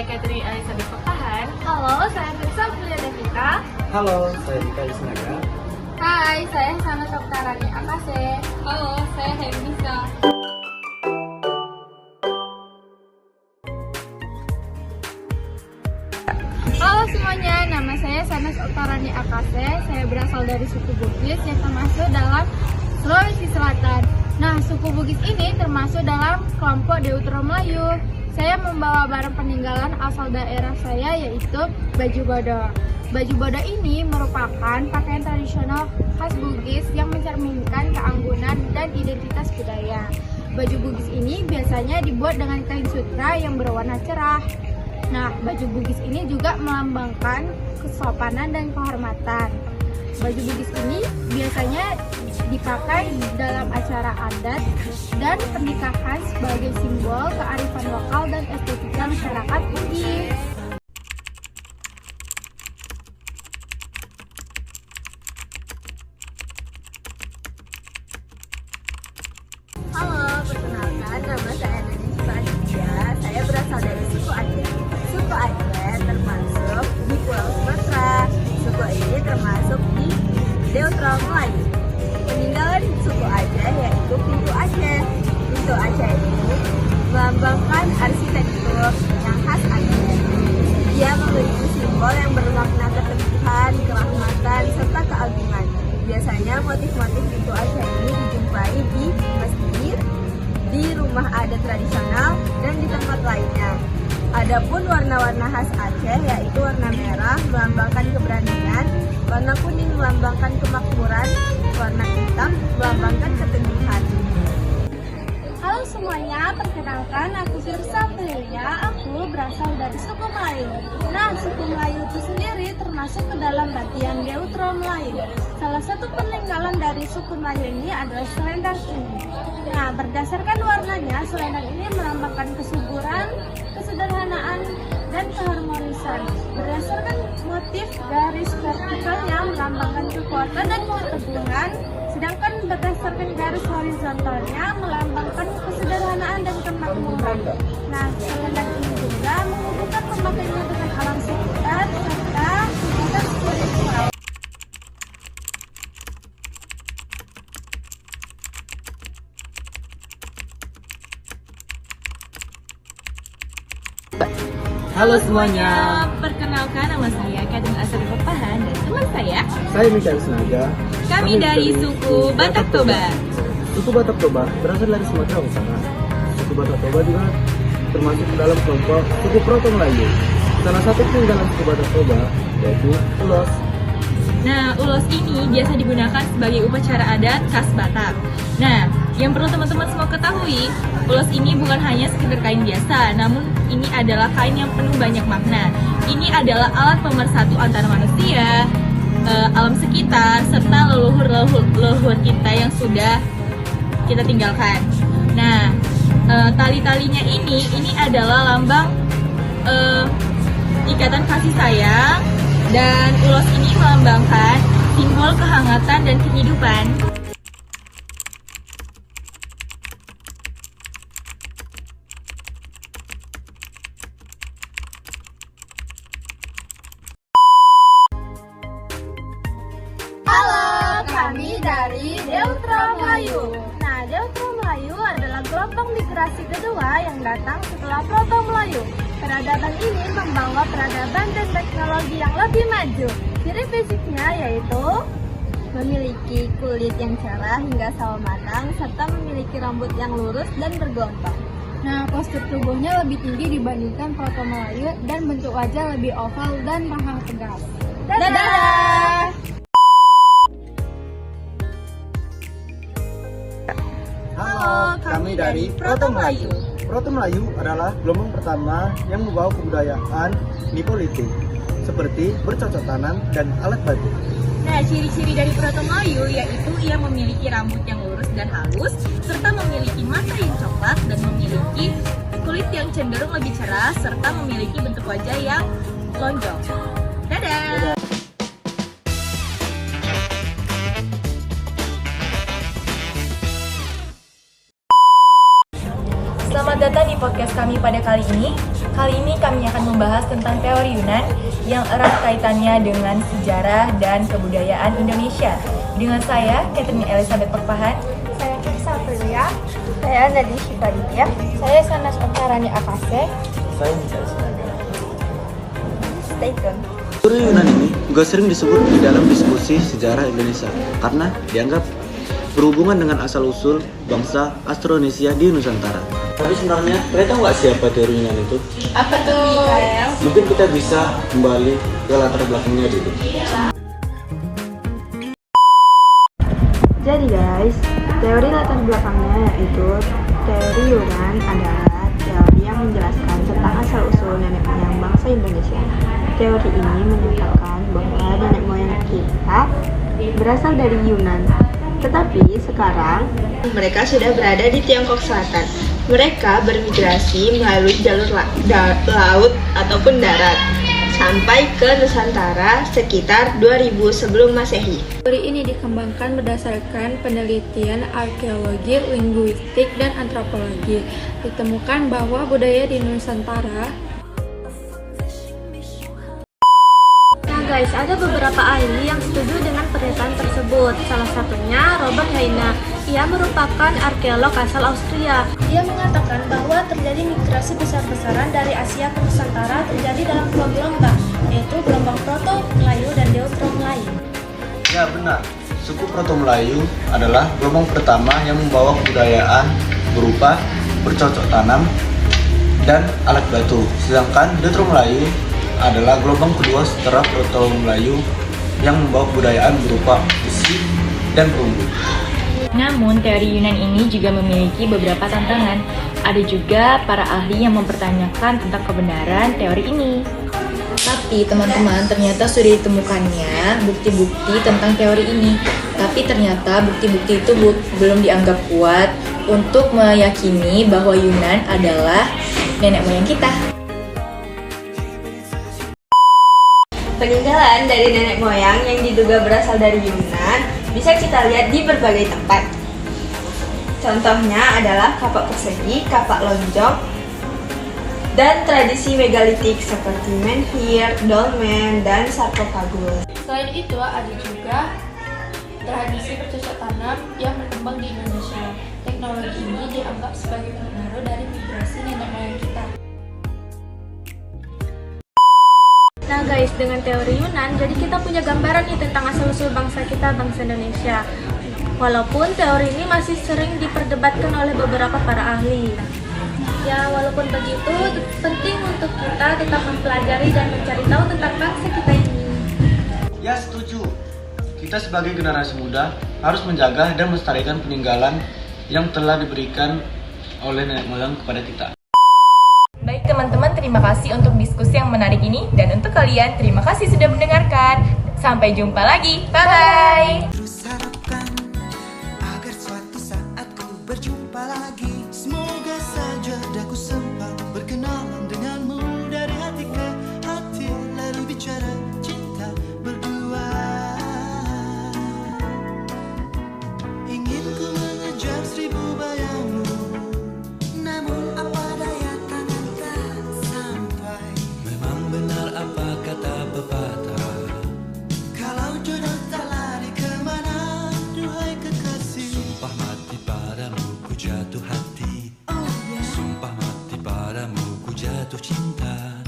Catherine Elizabeth Pekahan. Halo, saya Firsa Priya Devika. Halo, saya Dika Isnaga. Hai, saya Sana Soktarani Akase. Halo, saya Hemisa. Halo semuanya, nama saya Sana Soktarani Akase. Saya berasal dari suku Bugis yang termasuk dalam Sulawesi Selatan. Nah, suku Bugis ini termasuk dalam kelompok Deutero Melayu. Saya membawa barang peninggalan asal daerah saya yaitu baju bodo. Baju bodo ini merupakan pakaian tradisional khas Bugis yang mencerminkan keanggunan dan identitas budaya. Baju Bugis ini biasanya dibuat dengan kain sutra yang berwarna cerah. Nah, baju Bugis ini juga melambangkan kesopanan dan kehormatan. Baju Bugis ini biasanya dipakai dalam acara adat dan pernikahan sebagai simbol kearifan lokal dan estetika masyarakat Bugis. Halo, perkenalkan nama saya Deni Sukadia. Saya berasal dari suku Aceh. Suku Aceh termasuk di Pulau Sumatera. Suku ini termasuk di Deutero Melayu. Peninggalan suku Aceh yaitu pintu Aceh. Pintu Aceh ini melambangkan arsitektur yang khas Aceh. Dia memiliki simbol yang bermakna keteguhan, kerahmatan, serta keagungan. Biasanya motif-motif pintu Aceh ini dijumpai di masjid, di rumah adat tradisional, dan di tempat lainnya. Adapun warna-warna khas Aceh yaitu warna merah melambangkan keberanian, warna kuning melambangkan kemakmuran, warna hitam melambangkan keteguhan. Halo semuanya, perkenalkan aku Firsa Priya. Aku berasal dari suku Melayu. Nah, suku Melayu itu sendiri termasuk ke dalam bagian Deutero Melayu. Salah satu peninggalan dari suku Melayu ini adalah selendang ini. Nah, berdasarkan warnanya, selendang ini melambangkan kesuburan, kesederhanaan, dan keharmonisan. Berdasarkan motif garis vertikalnya melambangkan kekuatan dan keteguhan, sedangkan berdasarkan garis horizontalnya melambangkan kesederhanaan dan kemakmuran. Nah, selendang ini juga menghubungkan pemakaiannya dengan alam sekitar serta kegiatan spiritual. Halo semuanya. Perkenalkan, nama saya Catherine Elizabeth Pekahan dan teman Saya Dika Isnaga. kami dari suku Batak Toba. Suku Batak Toba berasal dari Sumatera Utara. Suku Batak Toba juga termasuk dalam kelompok suku Proto Melayu. Salah satu peninggalan suku Batak Toba yaitu ulos. Nah, ulos ini biasa digunakan sebagai upacara adat khas Batak. Nah, yang perlu teman-teman semua ketahui, ulos ini bukan hanya sekedar kain biasa, namun ini adalah kain yang penuh banyak makna. Ini adalah alat pemersatu antara manusia, alam sekitar, serta leluhur kita yang sudah kita tinggalkan. Nah, tali-talinya ini adalah lambang ikatan kasih sayang, dan ulos ini melambangkan simbol kehangatan dan kehidupan. Halo, kami dari Deutero Melayu. Nah, Deutero Melayu adalah gelombang migrasi kedua yang datang setelah Proto Melayu. Peradaban ini membawa peradaban dan teknologi yang lebih maju. Ciri fisiknya yaitu memiliki kulit yang cerah hingga sawo matang, serta memiliki rambut yang lurus dan bergelombang. Nah, postur tubuhnya lebih tinggi dibandingkan Proto Melayu dan bentuk wajah lebih oval dan rahang tegas. Dadah! Halo, kami dari Proto Melayu. Proto Melayu adalah gelombang pertama yang membawa kebudayaan Neolitik seperti bercocok tanam dan alat batu. Nah, ciri-ciri dari Proto Melayu yaitu ia memiliki rambut yang lurus dan halus, serta memiliki mata yang coklat dan memiliki kulit yang cenderung lebih cerah, serta memiliki bentuk wajah yang lonjong. Dadah! Selamat datang di podcast kami pada kali ini. Kali ini kami akan membahas tentang teori Yunan yang erat kaitannya dengan sejarah dan kebudayaan Indonesia. Dengan saya, Catherine Elizabeth Perpahan. Saya Kirsa Aprilia. Saya Nadine Shifaditya. Saya Sanas Oktarani Akase. Saya Michael Sinaga. Stay tune. Teori Yunan ini juga sering disebut di dalam diskusi sejarah Indonesia karena dianggap berhubungan dengan asal-usul bangsa Austronesia di Nusantara. Tapi sebenarnya, kalian tahu nggak siapa teori Yunan itu? Apa tuh? Mungkin kita bisa kembali ke latar belakangnya dulu. Jadi guys, teori latar belakangnya yaitu teori Yunan adalah teori yang menjelaskan tentang asal-usul nenek moyang bangsa Indonesia. Teori ini menyatakan bahwa nenek moyang kita berasal dari Yunan. Tetapi sekarang mereka sudah berada di Tiongkok Selatan. Mereka bermigrasi melalui jalur laut ataupun darat sampai ke Nusantara sekitar 2000 sebelum Masehi. Teori ini dikembangkan berdasarkan penelitian arkeologi, linguistik, dan antropologi. Ditemukan bahwa budaya di Nusantara. Nah guys, ada beberapa ahli yang setuju dengan pernyataan tersebut. Salah satunya Robert Heine. Ia merupakan arkeolog asal Austria. Dia mengatakan bahwa terjadi migrasi besar-besaran dari Asia ke Nusantara terjadi dalam dua gelombang, yaitu gelombang Proto-Melayu dan Deutero-Melayu. Ya benar, suku Proto-Melayu adalah gelombang pertama yang membawa kebudayaan berupa bercocok tanam dan alat batu. Sedangkan Deutero-Melayu adalah gelombang kedua setelah Proto-Melayu yang membawa kebudayaan berupa besi dan perunggu. Namun, teori Yunan ini juga memiliki beberapa tantangan. Ada juga para ahli yang mempertanyakan tentang kebenaran teori ini. Tapi teman-teman, ternyata sudah ditemukannya bukti-bukti tentang teori ini. Tapi ternyata bukti-bukti itu belum dianggap kuat untuk meyakini bahwa Yunan adalah nenek moyang kita. Peninggalan dari nenek moyang yang diduga berasal dari Yunan bisa kita lihat di berbagai tempat. Contohnya adalah kapak persegi, kapak lonjong, dan tradisi megalitik seperti menhir, dolmen, dan sarkofagus. Selain itu, ada juga tradisi bercocok tanam yang berkembang di Indonesia. Teknologi ini dianggap sebagai pengaruh dari migrasi nenek moyang kita. Nah guys, dengan teori Yunan, jadi kita punya gambaran nih tentang asal-usul bangsa kita, bangsa Indonesia. Walaupun teori ini masih sering diperdebatkan oleh beberapa para ahli. Ya, walaupun begitu, penting untuk kita tetap mempelajari dan mencari tahu tentang bangsa kita ini. Ya setuju, kita sebagai generasi muda harus menjaga dan melestarikan peninggalan yang telah diberikan oleh nenek moyang kepada kita. Baik teman-teman, terima kasih untuk diskusi yang menarik ini. Dan untuk kalian, terima kasih sudah mendengarkan. Sampai jumpa lagi. Bye-bye. Terus harapkan agar suatu saat ku berjumpa lagi. Semoga saja daku sempat berkenalan denganmu dari hati ke hati, lalu bicara cinta berdua. Ingin ku mengejar 1000 bayangmu, namun apa daya tangan tak sampai. Memang benar apa kata pepatah, kalau jodoh tak lari kemana, duhai kekasih. Sumpah mati padamu ku jatuh hati, sumpah mati padamu ku jatuh cinta.